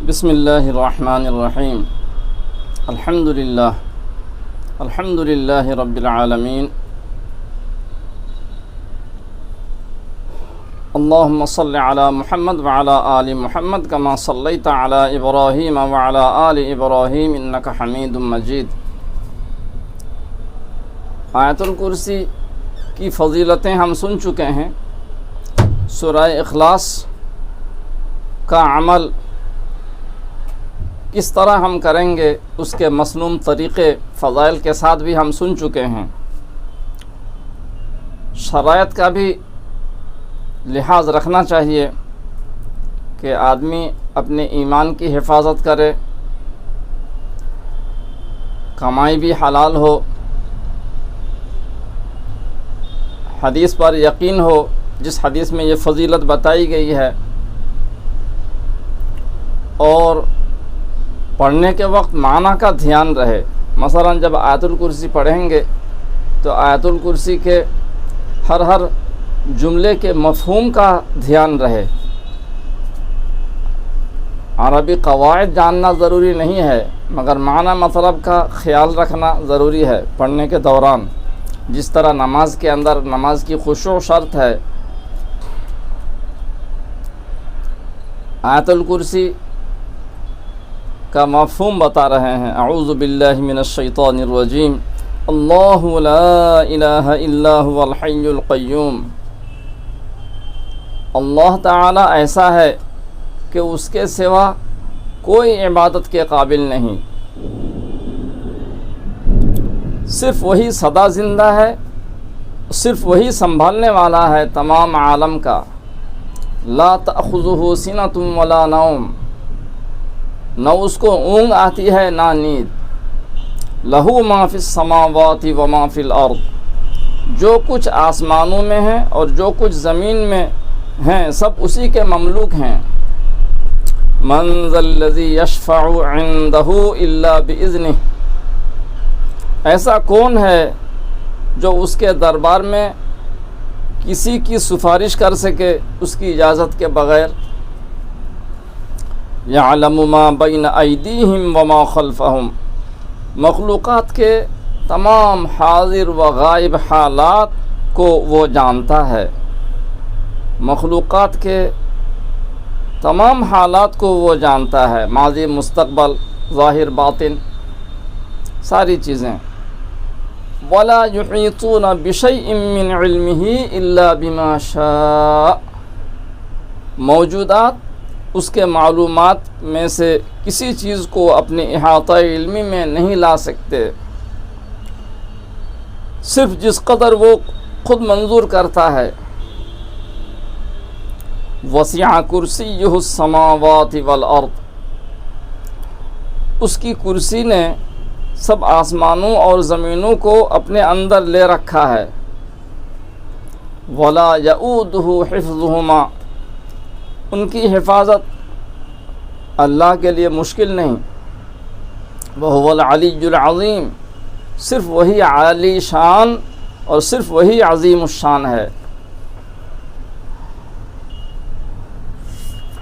بسم اللہ الرحمن الرحیم الحمد للہ رب العالمین اللہم صل علی محمد وعلی آل محمد کما صلیت علی ابراہیم وعلی آل ابراہیم انک حمید مجید۔ آیت الکرسی کی فضیلتیں ہم سن چکے ہیں۔ سورہ اخلاص کا عمل کس طرح ہم کریں گے اس کے مسنون طریقے فضائل کے ساتھ بھی ہم سن چکے ہیں۔ شرائط کا بھی لحاظ رکھنا چاہیے کہ آدمی اپنے ایمان کی حفاظت کرے، کمائی بھی حلال ہو، حدیث پر یقین ہو جس حدیث میں یہ فضیلت بتائی گئی ہے، اور پڑھنے کے وقت معنی کا دھیان رہے۔ مثلا جب آیت الکرسی پڑھیں گے تو آیت الکرسی کے ہر جملے کے مفہوم کا دھیان رہے۔ عربی قواعد جاننا ضروری نہیں ہے، مگر معنی مطلب کا خیال رکھنا ضروری ہے پڑھنے کے دوران۔ جس طرح نماز کے اندر نماز کی خشوع شرط ہے، آیت الکرسی کا مفہوم بتا رہے ہیں۔ اعوذ باللہ من الشیطان الرجیم، اللہ لا الہ الا هو الحی القیوم۔ اللہ تعالی ایسا ہے کہ اس کے سوا کوئی عبادت کے قابل نہیں، صرف وہی سدا زندہ ہے، صرف وہی سنبھالنے والا ہے تمام عالم کا۔ لا تأخذہ سنۃ ولا نوم، نہ اس کو اونگ آتی ہے نہ نیند۔ لہو ما فی السماوات و ما فی الارض، جو کچھ آسمانوں میں ہے اور جو کچھ زمین میں ہیں سب اسی کے مملوک ہیں۔ من ذا الذی یشفع عندہ الا باذنہ، ایسا کون ہے جو اس کے دربار میں کسی کی سفارش کر سکے اس کی اجازت کے بغیر؟ یعلم ما بین ایدیہم وما خلفہم، مخلوقات کے تمام حاضر و غائب حالات کو وہ جانتا ہے۔ مخلوقات کے تمام حالات کو وہ جانتا ہے، ماضی مستقبل ظاہر باطن ساری چیزیں۔ ولا یحیطون بشیء من علمہ الا بما شاء، موجودات اس کے معلومات میں سے کسی چیز کو اپنے احاطہ علمی میں نہیں لا سکتے، صرف جس قدر وہ خود منظور کرتا ہے۔ وسع کرسیہ السماوات والارض، اس کی کرسی نے سب آسمانوں اور زمینوں کو اپنے اندر لے رکھا ہے۔ ولا یؤودہ حفظہما، ان کی حفاظت اللہ کے لیے مشکل نہیں۔ وہو العلی العظیم، صرف وہی عالی شان اور صرف وہی عظیم الشان ہے۔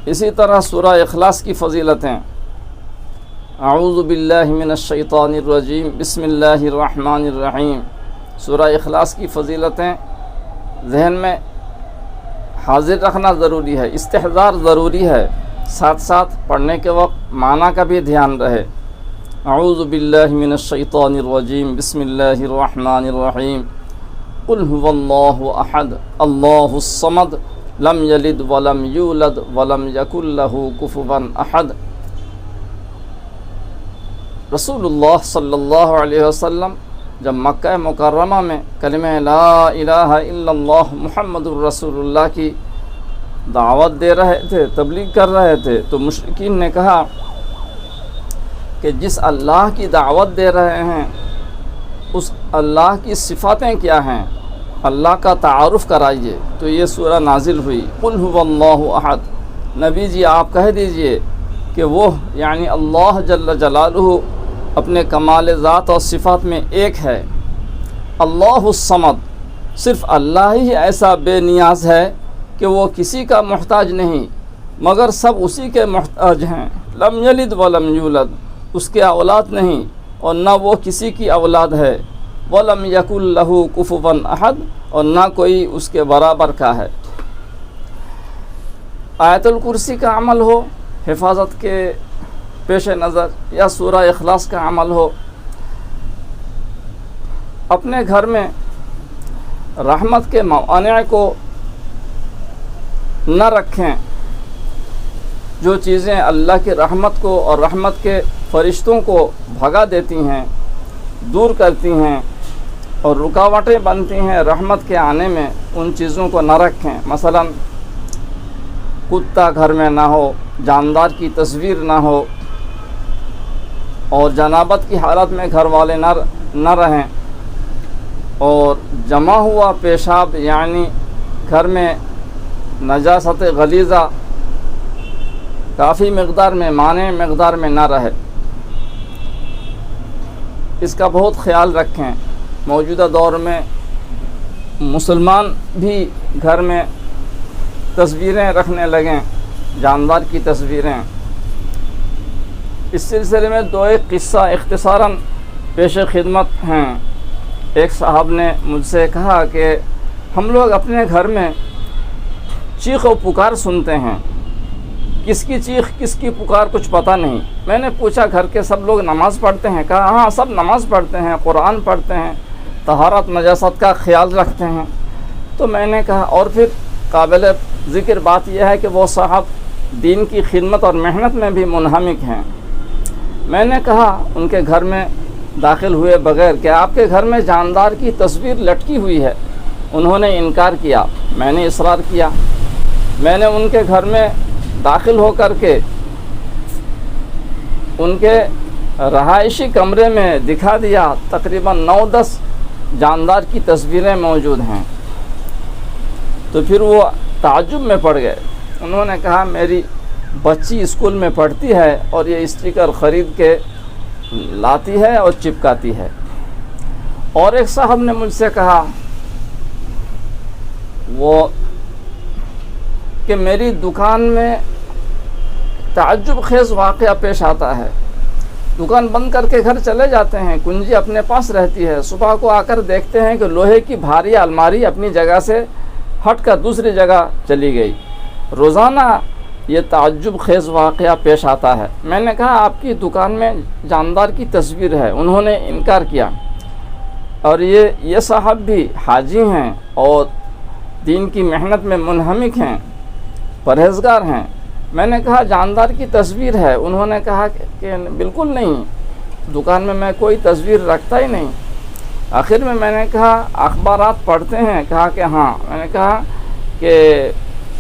اسی طرح سورہ اخلاص کی فضیلتیں۔ اعوذ باللہ من الشیطان الرجیم، بسم اللہ الرحمن الرحیم۔ سورہ اخلاص کی فضیلتیں ذہن میں حاضر رکھنا ضروری ہے، استحضار ضروری ہے، ساتھ ساتھ پڑھنے کے وقت معنی کا بھی دھیان رہے۔ اعوذ باللہ من الشیطان الرجیم، بسم اللہ الرحمن الرحیم۔ قل هو اللہ احد اللہ الصمد لم یلد ولم یولد ولم یکن لہ کفوا احد۔ رسول اللہ صلی اللہ علیہ وسلم جب مکہ مکرمہ میں کلمہ لا الہ الا اللہ محمد الرسول اللہ کی دعوت دے رہے تھے، تبلیغ کر رہے تھے، تو مشرکین نے کہا کہ جس اللہ کی دعوت دے رہے ہیں اس اللہ کی صفاتیں کیا ہیں، اللہ کا تعارف کرائیے۔ تو یہ سورہ نازل ہوئی، قل هو اللہ احد۔ نبی جی آپ کہہ دیجئے کہ وہ یعنی اللہ جل جلالہ اپنے کمال ذات اور صفات میں ایک ہے۔ اللہ الصمد، صرف اللہ ہی ایسا بے نیاز ہے کہ وہ کسی کا محتاج نہیں، مگر سب اسی کے محتاج ہیں۔ لم یلد ولم یولد، اس کے اولاد نہیں اور نہ وہ کسی کی اولاد ہے، ولم یکن لہ کفوا احد، اور نہ کوئی اس کے برابر کا ہے۔ آیت الکرسی کا عمل ہو حفاظت کے پیش نظر، یا سورہ اخلاص کا عمل ہو، اپنے گھر میں رحمت کے موانع کو نہ رکھیں۔ جو چیزیں اللہ کی رحمت کو اور رحمت کے فرشتوں کو بھگا دیتی ہیں، دور کرتی ہیں اور رکاوٹیں بنتی ہیں رحمت کے آنے میں، ان چیزوں کو نہ رکھیں۔ مثلا کتا گھر میں نہ ہو، جاندار کی تصویر نہ ہو، اور جنابت کی حالت میں گھر والے نہ رہیں، اور جمع ہوا پیشاب یعنی گھر میں نجاست غلیظہ کافی مقدار میں، مانع مقدار میں نہ رہے۔ اس کا بہت خیال رکھیں۔ موجودہ دور میں مسلمان بھی گھر میں تصویریں رکھنے لگیں، جاندار کی تصویریں۔ اس سلسلے میں دو ایک قصہ اختصاراً پیش خدمت ہیں۔ ایک صاحب نے مجھ سے کہا کہ ہم لوگ اپنے گھر میں چیخ و پکار سنتے ہیں، کس کی چیخ کس کی پکار کچھ پتہ نہیں۔ میں نے پوچھا گھر کے سب لوگ نماز پڑھتے ہیں؟ کہا ہاں سب نماز پڑھتے ہیں، قرآن پڑھتے ہیں، طہارت نجاست کا خیال رکھتے ہیں۔ تو میں نے کہا اور پھر قابل ذکر بات یہ ہے کہ وہ صاحب دین کی خدمت اور محنت میں بھی منہمک ہیں۔ میں نے کہا ان کے گھر میں داخل ہوئے بغیر کہ آپ کے گھر میں جاندار کی تصویر لٹکی ہوئی ہے؟ انہوں نے انکار کیا۔ میں نے اصرار کیا۔ میں نے ان کے گھر میں داخل ہو کر کے ان کے رہائشی کمرے میں دکھا دیا، تقریباً 9-10 جاندار کی تصویریں موجود ہیں۔ تو پھر وہ تعجب میں پڑ گئے۔ انہوں نے کہا میری بچی اسکول میں پڑھتی ہے اور یہ اسٹیکر خرید کے لاتی ہے اور چپکاتی ہے۔ اور ایک صاحب نے مجھ سے کہا وہ کہ میری دکان میں تعجب خیز واقعہ پیش آتا ہے، دکان بند کر کے گھر چلے جاتے ہیں، کنجی اپنے پاس رہتی ہے، صبح کو آ کر دیکھتے ہیں کہ لوہے کی بھاری الماری اپنی جگہ سے ہٹ کر دوسری جگہ چلی گئی۔ روزانہ یہ تعجب خیز واقعہ پیش آتا ہے۔ میں نے کہا آپ کی دکان میں جاندار کی تصویر ہے؟ انہوں نے انکار کیا۔ اور یہ صاحب بھی حاجی ہیں اور دین کی محنت میں منہمک ہیں، پرہیزگار ہیں۔ میں نے کہا جاندار کی تصویر ہے؟ انہوں نے کہا کہ بالکل نہیں، دکان میں کوئی تصویر رکھتا ہی نہیں۔ آخر میں نے کہا اخبارات پڑھتے ہیں؟ کہا کہ ہاں۔ میں نے کہا کہ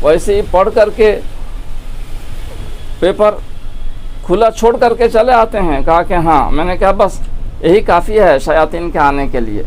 ویسے ہی پڑھ کر کے پیپر کھلا چھوڑ کر کے چلے آتے ہیں؟ کہا کہ ہاں۔ میں نے کہا بس یہی کافی ہے شیاطین کے آنے کے لیے۔